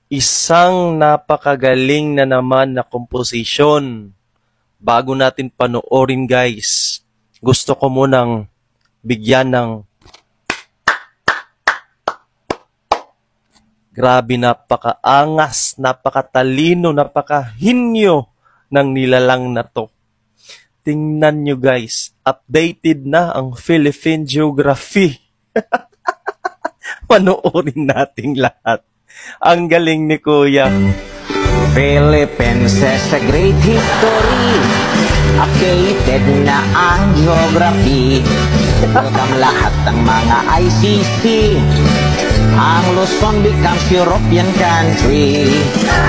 Isang napakagaling na naman na komposisyon. Bago natin panoorin guys, gusto ko munang bigyan ng grabe, napakaangas, napakatalino, napakahinyo ng nilalang na to. Tingnan nyo guys, updated na ang Philippine Geography. Panoorin natin lahat. Ang galing ni Kuya. Philippines has a great history. Updated na ang geography. Welcome lahat ng mga ICC. Ang Luzon becomes European country.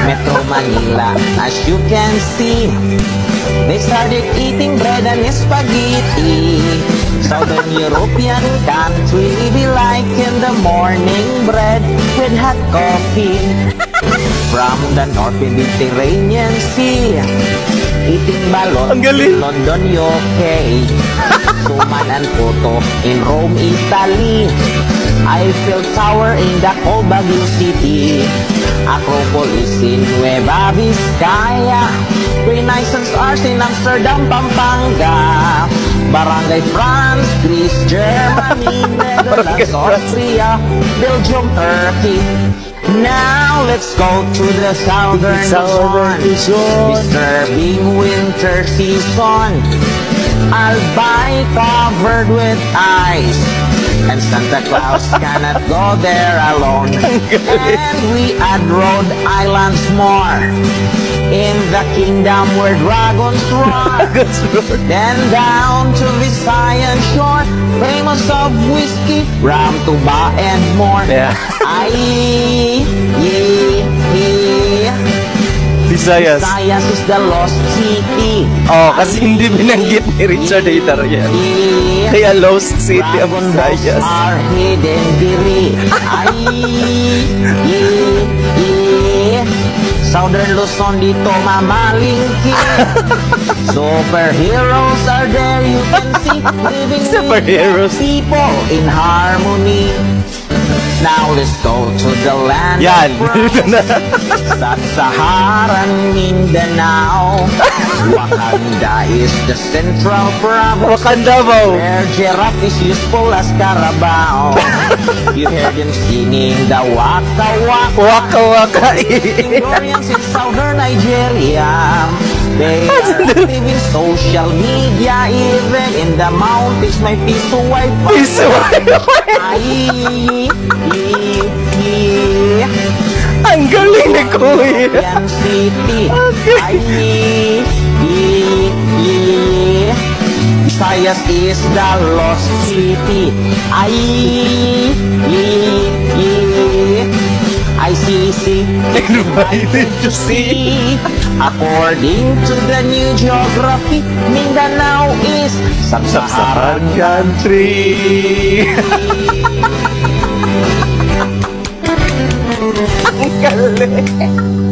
Metro Manila, as you can see, they started eating bread and spaghetti. Southern European country be like in the morning bread with hot coffee. From the North Mediterranean Sea, eating balot in London, UK. Suman and Puto in Rome, Italy. Eiffel Tower in the cold Baguio City. Acropolis in Nueva Vizcaya. Renaissance Arts in Amsterdam, Pampanga. Barangay France, Greece, Germany, Netherlands, Austria, Belgium, Turkey. Now let's go to the southern Luzon. Disturbing winter season. Albay covered with ice, and Santa Claus cannot go there alone. And we add Rhode Islands more, in the kingdom where dragons roar. Then down to Visayan shore, famous of whiskey, rum, tuba, and more. Visayas. Visayas is the lost city. Oh, kasi hindi binanggit ni Richard Hater yan. Kaya lost city ang Visayas. Are hidden diri. Southern Luzon dito mamalingki. Superheroes are there, you can see, living Superheroes. people in harmony. Now let's go to the land yan. Sub-Saharan Mindanao. Wakanda is the central province. Wakanda mo. Where giraffe is useful as Carabao. You hear them singing the Waka Waka. Waka Waka. Ignorance in southern Nigeria. They are active in social media. Even in the mountains may piso wifi. Piso ang galing ni Kuya. Okay. Visayas is the lost city. ICC Invited to see. According to the new geography, Mindanao is Sub-Saharan country. Ang galing.